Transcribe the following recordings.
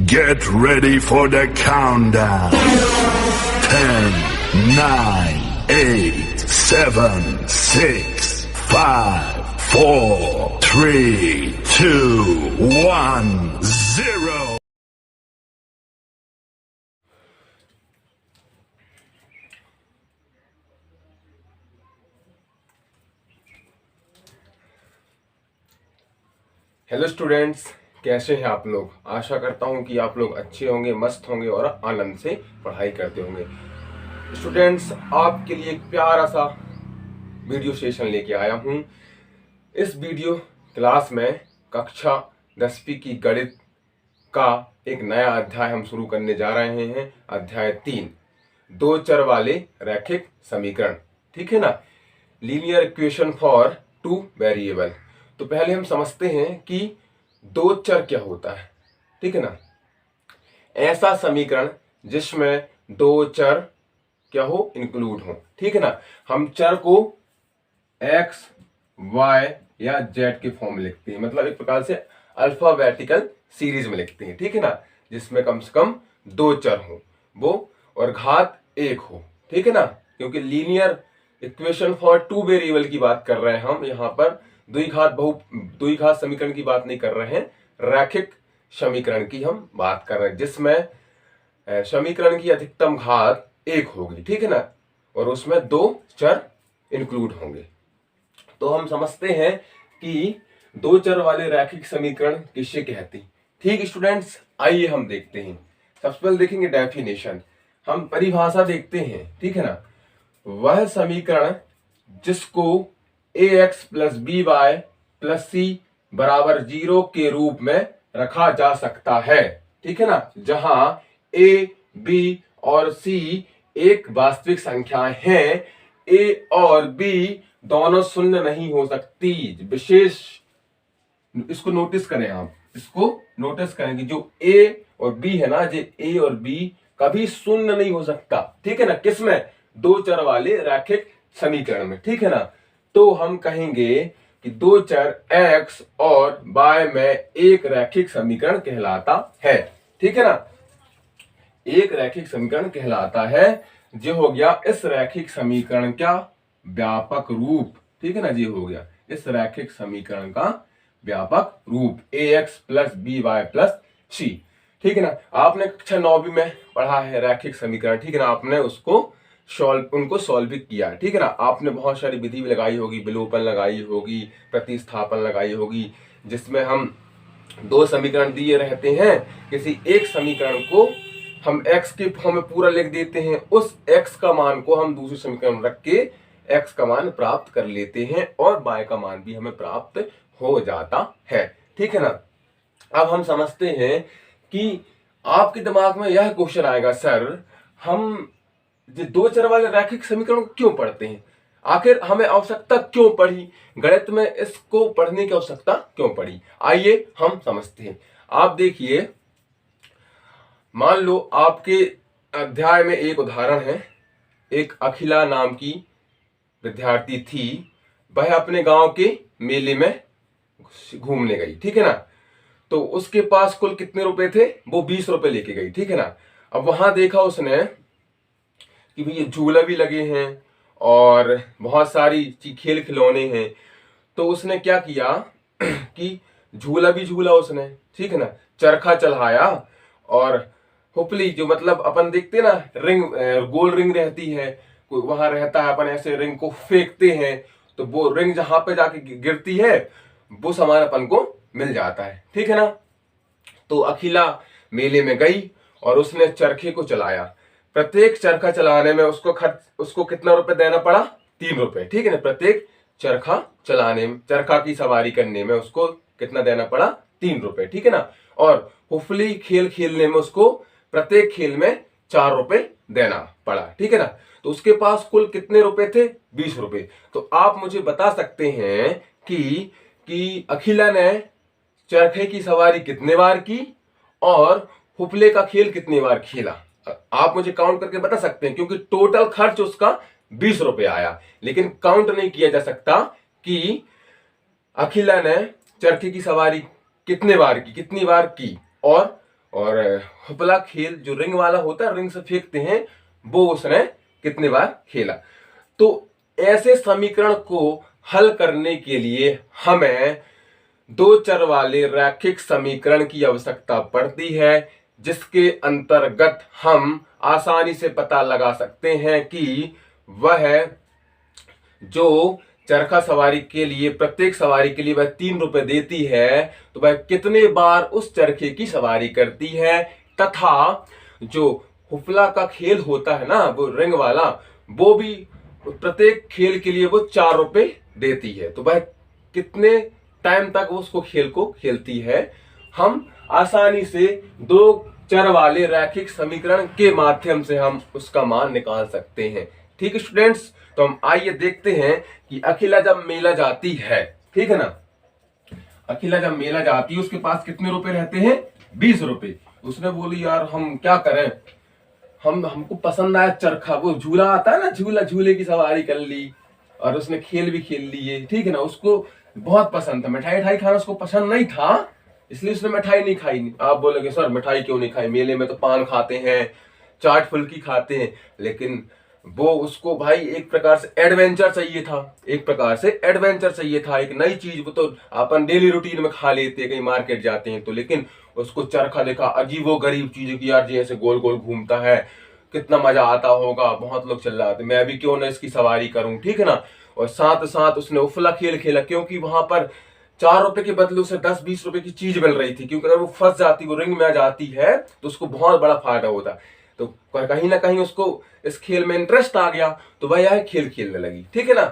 Get ready for the countdown. 10, 9, 8, 7, 6, 5, 4, 3, 2, 1, 0. Hello students, कैसे हैं आप लोग। आशा करता हूं कि आप लोग अच्छे होंगे, मस्त होंगे और आनंद से पढ़ाई करते होंगे। स्टूडेंट्स, आपके लिए एक प्यारा सा वीडियो सेशन लेके आया हूं। इस वीडियो क्लास में कक्षा 10वीं की गणित का एक नया अध्याय हम शुरू करने जा रहे हैं। अध्याय 3, दो चर वाले रैखिक समीकरण। ठीक है ना, linear equation for two variable. तो पहले हम समझते हैं कि दो चर क्या होता है। ठीक है ना, ऐसा समीकरण जिसमें दो चर क्या हो, इंक्लूड हो। ठीक है ना, हम चर को x, y या z के फॉर्म में लिखते हैं, मतलब एक प्रकार से अल्फाबेटिकल सीरीज में लिखते हैं। ठीक है ना, जिसमें कम से कम दो चर हो वो और घात 1 हो। ठीक है ना, क्योंकि linear equation for two variable की बात कर रहे हैं हम यहाँ पर। द्विघात समीकरण की बात नहीं कर रहे हैं, रैखिक समीकरण की हम बात कर रहे हैं, जिसमें समीकरण की अधिकतम घात 1 होगी। ठीक है ना, और उसमें दो चर इंक्लूड होंगे। तो हम समझते हैं कि दो चर वाले रैखिक समीकरण किससे कहते हैं। ठीक स्टूडेंट्स, आइए हम देखते हैं। सबसे पहले देखेंगे डेफिनेशन, हम परिभाषा देखते हैं। ठीक है ना, वह समीकरण जिसको ax plus B Y plus C बराबर 0 के रूप में रखा जा सकता है। ठीक है ना, जहां a, b और c एक वास्तविक संख्याएं हैं, a और b दोनों शून्य नहीं हो सकती। विशेष इसको नोटिस करें, आप इसको नोटिस करें कि जो a और b है ना, जो a और b कभी शून्य नहीं हो सकता। ठीक है ना, किसमें, दो चर वाले रैखिक समीकरण में। ठीक है ना, तो हम कहेंगे कि दो चर x और y में एक रैखिक समीकरण कहलाता है। ठीक है ना, एक रैखिक समीकरण कहलाता है। जो हो गया इस रैखिक समीकरण का व्यापक रूप। ठीक है ना, ये हो गया इस रैखिक समीकरण का व्यापक रूप ax plus B Y plus C. ठीक है ना, आपने कक्षा 9वीं में पढ़ा है रैखिक समीकरण। ठीक है ना, आपने उनको सॉल्व भी किया। ठीक है ना, आपने बहुत सारी विधि भी लगाई होगी, विलोपन लगाई होगी, प्रतिस्थापन लगाई होगी, जिसमें हम दो समीकरण दिए रहते हैं। किसी एक समीकरण को हम x के फॉर्म में पूरा लिख देते हैं, उस x का मान को हम दूसरे समीकरण में रख के x का मान प्राप्त कर लेते हैं और y का मान भी हमें प्राप्त हो जाता है। ठीक है ना, अब हम समझते हैं कि आपके दिमाग में यह क्वेश्चन आएगा, सर हम जो दो चर वाले रैखिक समीकरण को क्यों पढ़ते हैं, आखिर हमें आवश्यकता क्यों पड़ी, गणित में इसको पढ़ने की आवश्यकता क्यों पड़ी। आइए हम समझते हैं। आप देखिए, मान लो आपके अध्याय में एक उदाहरण है। एक अखिला नाम की विद्यार्थी थी, वह अपने गांव के मेले में घूमने गई। ठीक है ना, तो उसके पास कुल कितने रुपए थे, वो 20 रुपए लेके गई। ठीक है ना, अब वहां देखा उसने कि भाई ये झूला भी लगे हैं और बहुत सारी खेल खिलौने हैं। तो उसने क्या किया कि झूला भी झूला उसने। ठीक है ना, चरखा चलाया और हुपली, जो मतलब अपन देखते ना रिंग, गोल रिंग रहती है, कोई वहां रहता है, अपन ऐसे रिंग को फेंकते हैं तो वो रिंग जहां पे जाके गिरती है वो सामान अपन को मिल जाता है। ठीक है ना, तो अखिला मेले में गई और उसने चरखे को चलाया। प्रत्येक चरखा चलाने में उसको कितना रुपए देना पड़ा, 3 रुपए। ठीक है ना, प्रत्येक चरखा चलाने में, चरखा की सवारी करने में उसको कितना देना पड़ा, 3 रुपए। ठीक है ना, और हुफली खेल खेलने में उसको प्रत्येक खेल में 4 रुपए देना पड़ा। ठीक है ना, तो उसके पास कुल कितने रुपए थे, 20 रुपए। तो आप मुझे बता सकते हैं कि अखिला ने चरखे की सवारी कितने बार की और हुपले का खेल कितने बार खेला। आप मुझे काउंट करके बता सकते हैं, क्योंकि टोटल खर्च उसका 20 रुपए आया, लेकिन काउंट नहीं किया जा सकता कि अखिला ने चरखे की सवारी कितनी बार की और और हुपला खेल जो रिंग वाला होता है, रिंग से फेंकते हैं, वो उसने कितने बार खेला। तो ऐसे समीकरण को हल करने के लिए हमें दो चर वाले रैखिक समीकरण की आवश्यकता पड़ती है, जिसके अंतर्गत हम आसानी से पता लगा सकते हैं कि वह जो चरखा सवारी के लिए, प्रत्येक सवारी के लिए वह 3 रुपए देती है, तो वह कितने बार उस चरखे की सवारी करती है, तथा जो हुपला का खेल होता है ना, वो रिंग वाला, वो भी प्रत्येक खेल के लिए वो 4 रुपए देती है, तो वह कितने टाइम तक उसको खेल को खेलती है। हम आसानी से दो चर वाले रैखिक समीकरण के माध्यम से हम उसका मान निकाल सकते हैं। ठीक है स्टूडेंट्स, तो हम आइए देखते हैं कि अखिला जब मेला जाती है, ठीक है ना, अखिला जब मेला जाती है उसके पास कितने रुपए रहते हैं, 20 रुपए। उसने बोली यार हम क्या करें, हमको पसंद आया चरखा, वो झूला आता है ना, झूले की सवारी कर ली और उसने खेल भी खेल लिए, ठीक है ना, उसको बहुत पसंद था। मिठाई खाना उसको पसंद नहीं था, इसलिए उसने मिठाई नहीं खाई। आप बोलोगे सर मिठाई क्यों नहीं खाई, मेले में तो पान खाते हैं, चाट फुल्की खाते हैं, लेकिन वो उसको भाई एक प्रकार से एडवेंचर चाहिए था, एक नई चीज। वो तो अपन डेली रूटीन में खा लेते हैं, कहीं मार्केट जाते हैं तो, लेकिन उसको चरखा देखा, अजीबो गरीब चीज की यार, जी ऐसे गोल गोल घूमता है, कितना मजा आता होगा, बहुत लोग चल रहे थे, मैं भी क्यों ना इसकी सवारी करूं, ठीक है ना। और साथ साथ उसने उफला खेल खेला, क्योंकि वहां पर 4 रुपए के बदले उसे 10-20 रुपए की चीज मिल रही थी, क्योंकि अगर वो फंस जाती, वो रिंग में आ जाती है, तो उसको बहुत बड़ा फायदा होता। तो कहीं ना कहीं उसको इस खेल में इंटरेस्ट आ गया, तो वह यह खेल खेलने लगी, ठीक है ना।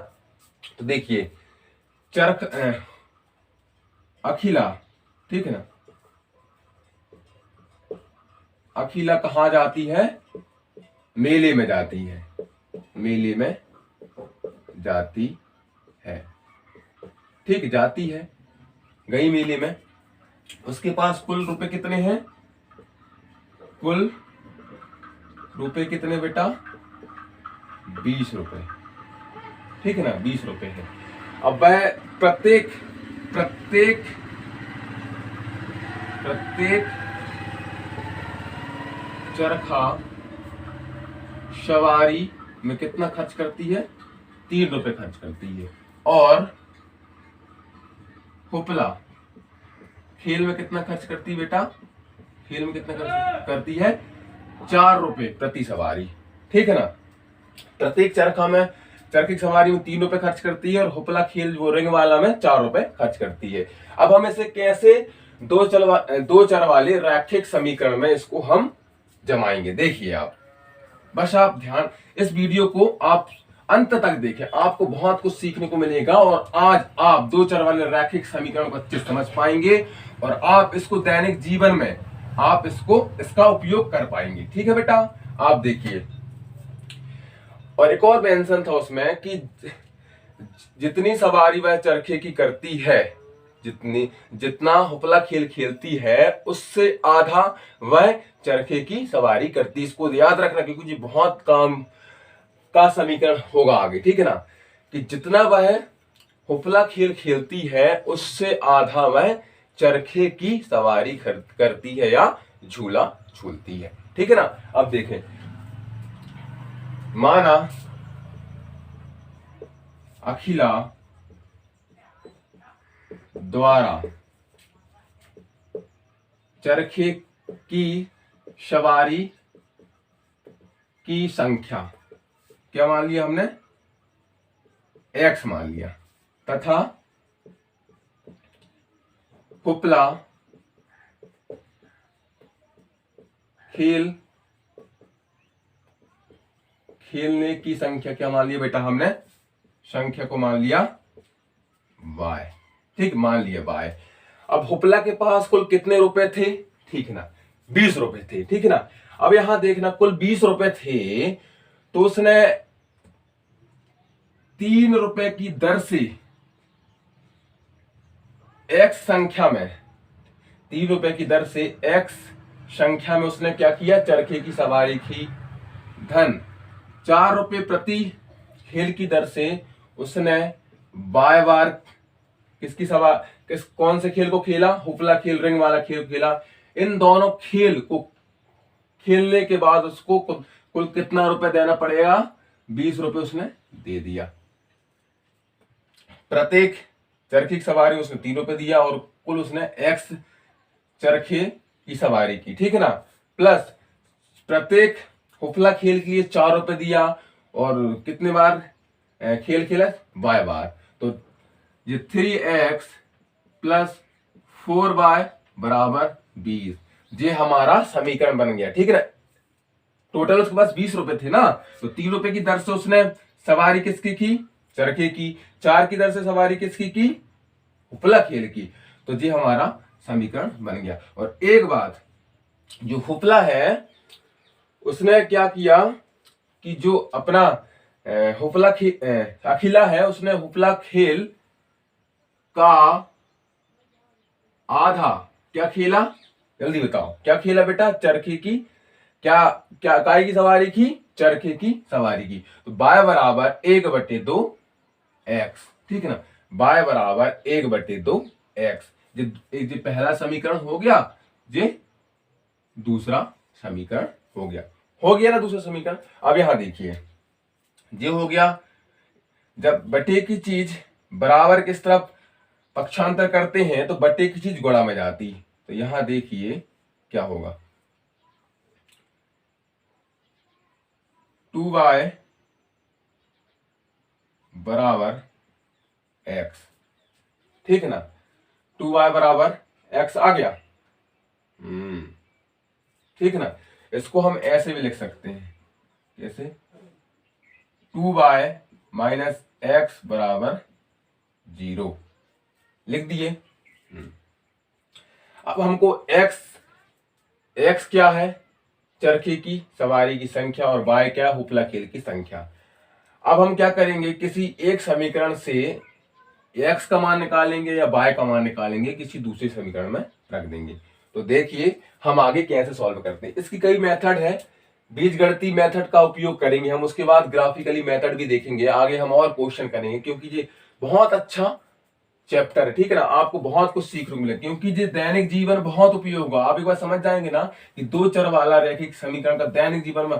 तो देखिए अखिला, ठीक है ना, अखिला कहाँ जाती है, मेले में जाती है, मेले में जाती है, ठीक, जाती है, गई मेले में। उसके पास कुल रुपए कितने हैं, कुल रुपए कितने बेटा, 20 रुपए, ठीक है ना, 20 रुपए है। अब वह प्रत्येक चरखा सवारी में कितना खर्च करती है, 3 रुपए खर्च करती है। और हुपला खेल में कितना खर्च करती है बेटा, खेल में कितना खर्च करती है, 4 रुपए प्रति सवारी, ठीक है ना। प्रत्येक चरखे की सवारी में 3 रुपए खर्च करती है, और हुपला खेल वो रिंग वाला में 4 रुपए खर्च करती है। अब हम इसे कैसे दो चर वाले रैखिक समीकरण में इसको हम जमाएंगे, देखिए आप, बस आप ध्यान, इस वीडियो को आप अंत तक देखें, आपको बहुत कुछ सीखने को मिलेगा, और आज आप दो चर वाले रैखिक समीकरण को अच्छे समझ पाएंगे, और आप इसको दैनिक जीवन में आप इसका उपयोग कर पाएंगे, ठीक है बेटा। आप देखिए, और एक और मेंशन था उसमें कि जितनी सवारी वह चरखे की करती है, जितना हुपला खेल खेलती है, उससे आधा वह चरखे की सवारी करती। इसको याद रखना, क्योंकि ये बहुत काम का समीकरण होगा आगे, ठीक है ना, कि जितना वह हुपला खेल खेलती है, उससे आधा वह चरखे की सवारी करती है या झूला झूलती है, ठीक है ना। अब देखें, माना अखिला द्वारा चरखे की सवारी की संख्या क्या मान लिया हमने, x मान लिया, तथा हुपला खेलने की संख्या क्या मान लिया बेटा हमने, संख्या को मान लिया y, ठीक, मान लिया y। अब हुपला के पास कुल कितने रुपए थे, ठीक है ना, 20 रुपए थे, ठीक है ना। अब यहां देखना, कुल 20 रुपए थे, तो उसने 3 रुपए की दर से x संख्या में, 3 रुपए की दर से x संख्या में उसने क्या किया, चरखे की सवारी की। धन 4 रुपए प्रति खेल की दर से उसने बार कौन से खेल को खेला, हुपला खेल, रिंग वाला खेल खेला, इन दोनों खेल को खेलने के बाद उसको कुल कितना रुपए देना पड़ेगा, 20 रुपए उसने दे दिया। प्रत्येक चरखे की सवारी उसने 3 रुपए दिया और कुल उसने x चरखे की सवारी की, ठीक है ना। प्लस प्रत्येक हुफला खेल के लिए 4 रुपए दिया और कितने बार खेल खेला, y बार। तो ये 3x प्लस 4y बराबर 20, ये हमारा समीकरण बन गया, ठीक है ना। टोटल उसके पास 20 रुपए थे ना, तो 3 रुपए की दर से उसने सवारी किसकी की, चरखे की। 4 की दर से सवारी किसकी की, हुफला खेल की। तो ये हमारा समीकरण बन गया। और एक बात, जो हुफला है उसने क्या किया कि जो अपना हुफला अखिला है, उसने हुफला खेल का आधा क्या खेला, जल्दी बताओ क्या खेला बेटा, चरखे की क्या क्या काय की सवारी की, चरखे की सवारी की। तो y बराबर 1/2x, ठीक है ना। y बराबर 1/2x। ये पहला समीकरण हो गया, ये दूसरा समीकरण हो गया ना, दूसरा समीकरण। अब यहां देखिए, ये हो गया जब बटे की चीज बराबर किस तरफ पक्षांतर करते हैं तो बटे की चीज गुणा में जाती। तो यहां देखिए क्या होगा, 2y बराबर x, ठीक है ना। 2y बराबर x आ गया, ठीक है ना। इसको हम ऐसे भी लिख सकते हैं, कैसे, 2y माइनस एक्स बराबर 0 लिख दिए। अब हमको x क्या है, चरखे की सवारी की संख्या, और y क्या है, हुफला खेल की संख्या। अब हम क्या करेंगे, किसी एक समीकरण से x का मान निकालेंगे या y का मान निकालेंगे, किसी दूसरे समीकरण में रख देंगे। तो देखिए हम आगे कैसे सॉल्व करते हैं। इसकी कई मेथड है, बीजगणितीय मेथड का उपयोग करेंगे हम, उसके बाद ग्राफिकली मेथड भी देखेंगे, आगे हम और क्वेश्चन करेंगे, क्योंकि ये बहुत अच्छा चैप्टर है, ठीक है ना। आपको बहुत कुछ सीखने को मिले, क्योंकि ये दैनिक जीवन बहुत उपयोग होगा। आप एक बार समझ जाएंगे ना कि 2 चर वाला रैखिक समीकरण का दैनिक जीवन में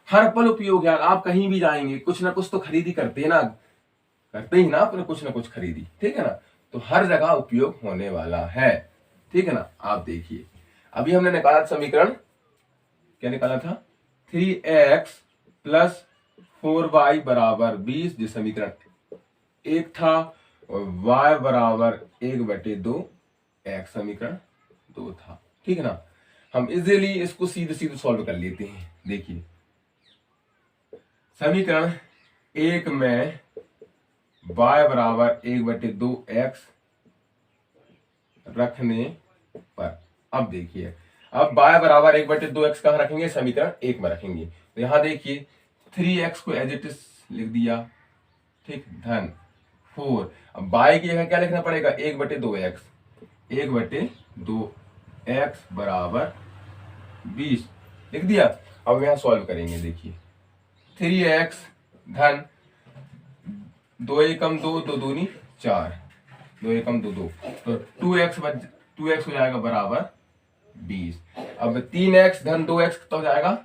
हर पल उपयोग है। आप कहीं भी जाएंगे कुछ ना कुछ तो खरीदी करते हैं ना, करते ही ना अपने कुछ ना कुछ खरीदी, ठीक है ना। तो हर जगह उपयोग होने वाला है, ठीक है ना। आप देखिए अभी हमने निकाला समीकरण, क्या निकाला था, 3x प्लस 4y बराबर 20, जो समीकरण 1 था, और y बराबर 1/2x समीकरण 2 था, ठीक है ना। हम इजीली इसको सीधे सीधे सॉल्व कर लेते हैं। देखिए समीकरण 1 में y बराबर 1/2x रखने पर, अब देखिए, अब y बराबर 1/2x कहां रखेंगे, समीकरण 1 में रखेंगे। तो यहां देखिए 3x को एज इट इज लिख दिया, ठीक, धन 4। अब y की जगह क्या लिखना पड़ेगा, 1/2x, 1/2x बराबर 20 लिख दिया। अब यहां सॉल्व करेंगे, देखिए 3x धन 2 एकम 2, 2 दूनी 4, 2 एकम 2 2, तो 2x हो जाएगा बराबर 20। अब 3x धन 2x तो हो जाएगा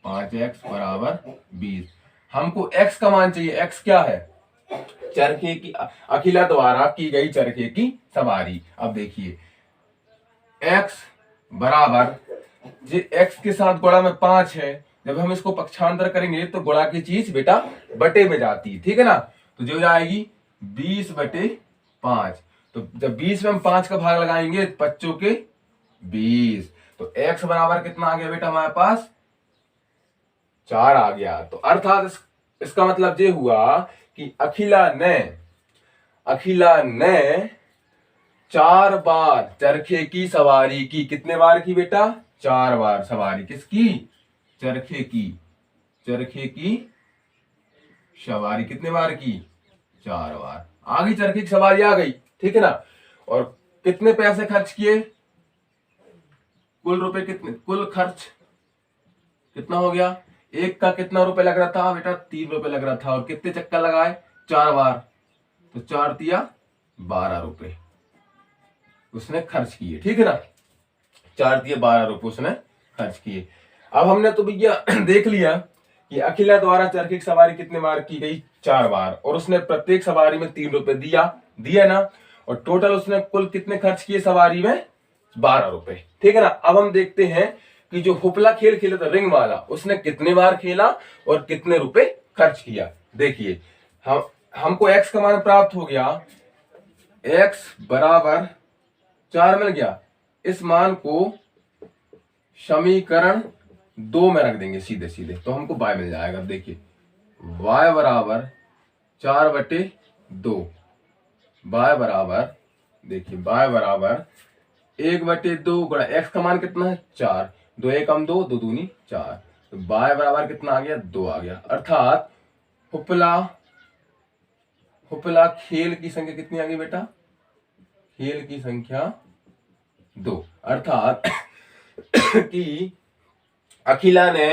5x बराबर 20। हमको x का मान चाहिए, x क्या है, चरखे की अखिला द्वारा की गई चरखे की सवारी। अब देखिए x बराबर, जे x के साथ गुणा में 5 है, जब हम इसको पक्षांतर करेंगे तो गुणा की चीज बेटा बटे में जाती है, ठीक है ना। तो जो जाएगी 20/5। तो जब 20 में हम 5 का भाग लगाएंगे, 5 के 20, तो x बराबर कितना आ गया बेटा हमारे पास, 4 आ गया। तो अर्थात इसका मतलब ये हुआ कि अखिला ने 4 बार चरखे की सवारी की। कितने बार की बेटा, 4 बार सवारी किसकी, चरखे की सवारी कितने बार की, 4 बार। आ गई चरखे की सवारी आ गई, ठीक है ना। और कितने पैसे खर्च किए, कुल खर्च कितना हो गया, एक का कितना रुपए लग रहा था बेटा, 3 रुपए लग रहा था, और कितने चक्कर लगाए, 4 बार, तो 4 तिया 12 रुपए उसने खर्च किए, ठीक है ना। 4 दिए, 12 रुपये उसने खर्च किए। अब हमने तो भैया देख लिया कि अखिला द्वारा चरखी की सवारी कितने बार की गई, 4 बार, और उसने प्रत्येक सवारी में 3 रुपए दिया ना, और टोटल उसने कुल कितने खर्च किए सवारी में, 12 रुपए। ठीक है ना। अब हम देखते हैं कि जो हुपला खेल खेला था रिंग वाला, उसने कितने बार खेला और कितने रुपए खर्च किया। देखिए हमको x का मान प्राप्त हो गया, x बराबर 4 मिल गया। इस मान को समीकरण 2 में रख देंगे सीधे सीधे, तो हमको y मिल जाएगा। देखिए y बराबर 4/2, y बराबर, देखिए y बराबर 1/2 गुणा x का मान कितना है 4, 2 1 2, 2 दूनी 4, तो y बराबर कितना आ गया, 2 आ गया। अर्थात हुपला खेल की संख्या कितनी आ गई बेटा, खेल की संख्या 2। अर्थात कि अखिला ने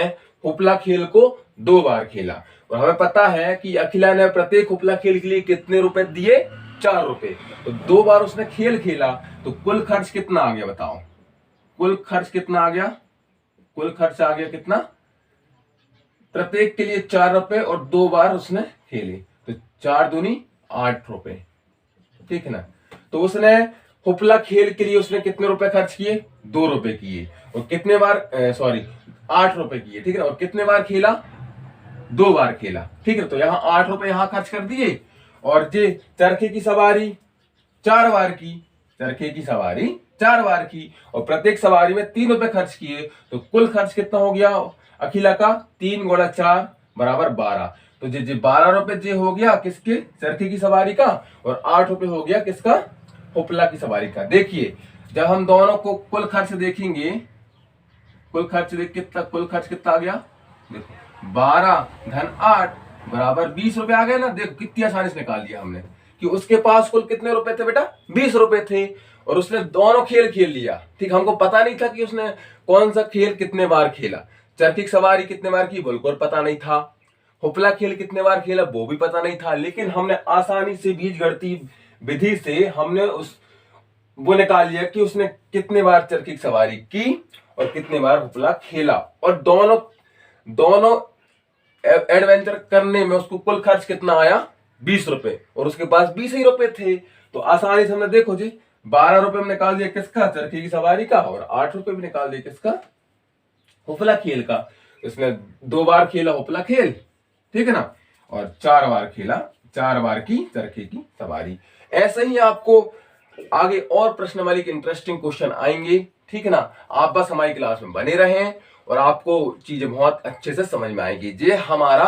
हुपला खेल को 2 बार खेला, और हमें पता है कि अखिला ने प्रत्येक हुपला खेल के लिए कितने रुपए दिए, 4 रुपए। तो 2 बार उसने खेल खेला, तो कुल खर्च कितना आ गया बताओ, कुल खर्च कितना आ गया, कुल खर्च आ गया कितना, प्रत्येक के लिए 4 रुपए और 2 बार उसने खेले, तो 4 दूनी 8 रुपए। ठीक है ना। तो उसने हुपला खेल के लिए उसने कितने रुपए खर्च किए, 2 रुपए किए, और कितने बार 8 रुपए किए। ठीक है ना। और कितने बार खेला, 2 बार खेला। ठीक है। तो यहाँ 8 रुपए यहाँ खर्च कर दिए, और ये चरखे की सवारी 4 बार की, चरखे की सवारी 4 बार की, और प्रत्येक सवारी में 3 रुपए खर्च किए, तो कुल खर्च कितना हो गया अखिला का, 3 गुणा 4 बराबर 12। तो जे 12 रुपए जे हो गया किसके, चरखे की सवारी का, और 8 रुपए हो गया किसका, हुपला की सवारी का। देखिए जब हम दोनों को कुल खर्च देखेंगे, कुल खर्च देख कितना, कुल खर्च कितना आ गया, देखो 12 धन 8 बराबर 20 रुपए आ गए ना। देखो कितनी आसानी से निकाल दिया हमने कि उसके पास कुल कितने रुपए थे बेटा, 20 रुपए थे, और उसने दोनों खेल खेल लिया। ठीक, हमको पता नहीं था कि उसने कौन सा खेल कितने बार खेला, चरखी की सवारी कितने बार की बिल्कुल पता नहीं था, हुपला खेल कितने बार खेला वो भी पता नहीं था, लेकिन हमने आसानी से बीजगणितीय विधि से हमने वो निकाल लिया कि उसने कितने बार चरखी की सवारी की और कितने बार हुपला खेला, और दोनों एडवेंचर करने में उसको कुल खर्च कितना आया, 20 रुपए, और उसके पास 20 ही रुपए थे। तो आसानी से हमने देखो जी 12 रुपए में निकाल दिया किसका, चरखी की सवारी का, और 8 रुपए भी निकाल दिया किसका, हुपला खेल का। इसने 2 बार खेला हुपला खेल, ठीक है ना, और 4 बार खेला, 4 बार की चरखी की सवारी। ऐसे ही आपको आगे और प्रश्नमाली के इंटरेस्टिंग क्वेश्चन आएंगे। ठीक है ना। आप बस हमारी क्लास में बने रहें और आपको चीजें बहुत अच्छे से समझ में आएंगी। ये हमारा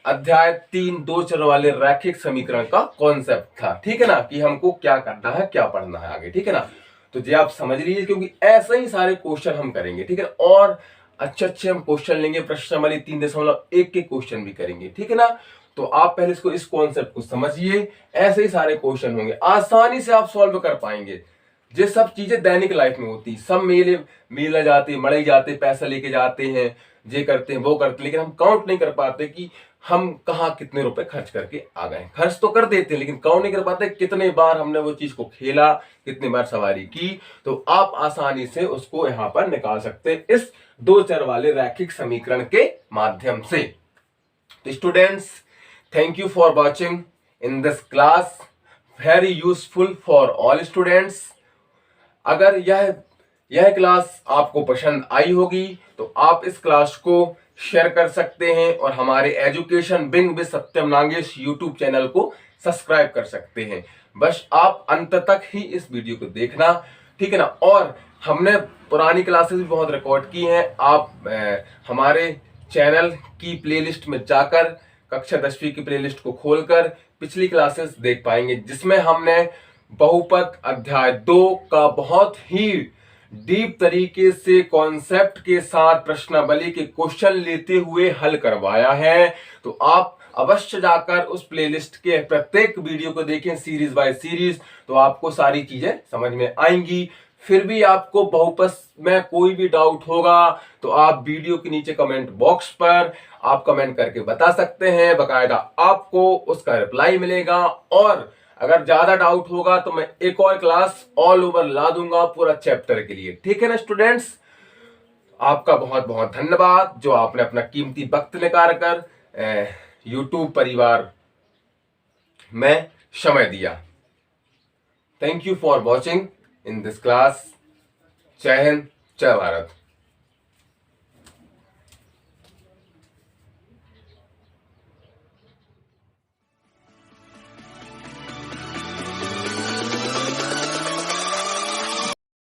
अध्याय 3 2 चर वाले रैखिक समीकरण का कॉन्सेप्ट था। ठीक है ना, कि हमको क्या करना है, क्या पढ़ना है आगे। ठीक है ना। तो ये आप समझ लीजिए, क्योंकि ऐसे ही सारे क्वेश्चन हम करेंगे। ठीक है, और अच्छे हम क्वेश्चन लेंगे, प्रश्नमाली 3.1 के क्वेश्चन भी करेंगे। ठीक है ना। तो आप पहले इस कॉन्सेप्ट को समझिए, ऐसे ही सारे क्वेश्चन होंगे, आसानी से आप सॉल्व कर पाएंगे। ये सब चीजें दैनिक लाइफ में होती, सब मेला जाते, मड़ई जाते, पैसा लेके जाते हैं, ये करते हैं वो करते हैं, लेकिन हम काउंट नहीं कर पाते कि हम कहाँ कितने रुपए खर्च करके आ गए। खर्च तो कर देते हैं, लेकिन काउंट नहीं कर पाते कितने बार हमने वो चीज को खेला, कितनी बार सवारी की। तो आप आसानी से उसको यहाँ पर निकाल सकते हैं इस 2 चर वाले रैखिक समीकरण के माध्यम से। तो students, thank you for watching in this class, very useful for all students। अगर यह क्लास आपको पसंद आई होगी तो आप इस क्लास को शेयर कर सकते हैं, और हमारे education wing with Satyam Nagesh YouTube channel को सब्सक्राइब कर सकते हैं। बस आप अंत तक ही इस वीडियो को देखना। ठीक है ना। और हमने पुरानी क्लासेस भी बहुत रिकॉर्ड की हैं, आप हमारे चैनल की प्लेलिस्ट में जाकर कक्षा 10वीं की प्लेलिस्ट को खोलकर पिछली क्लासेस देख पाएंगे, जिसमें हमने बहुपद अध्याय 2 का बहुत ही डीप तरीके से कॉन्सेप्ट के साथ प्रश्नावली के क्वेश्चन लेते हुए हल करवाया है। तो आप अवश्य जाकर उस प्लेलिस्ट के प्रत्येक वीडियो को देखें सीरीज बाय सीरीज, तो आपको सारी चीजें समझ में आएंगी। फिर भी आपको बहुपद में कोई भी डाउट होगा तो आप वीडियो के नीचे कमेंट बॉक्स पर आप कमेंट करके बता सकते हैं, बकायदा आपको उसका रिप्लाई मिलेगा। और अगर ज्यादा डाउट होगा तो मैं एक और क्लास ऑल ओवर ला दूंगा पूरा चैप्टर के लिए, ठीक है ना स्टूडेंट्स। आपका बहुत बहुत धन्यवाद जो आपने अपना कीमती वक्त निकाल कर यूट्यूब परिवार में समय दिया। Thank you for watching in this class. जय हिंद, जय भारत।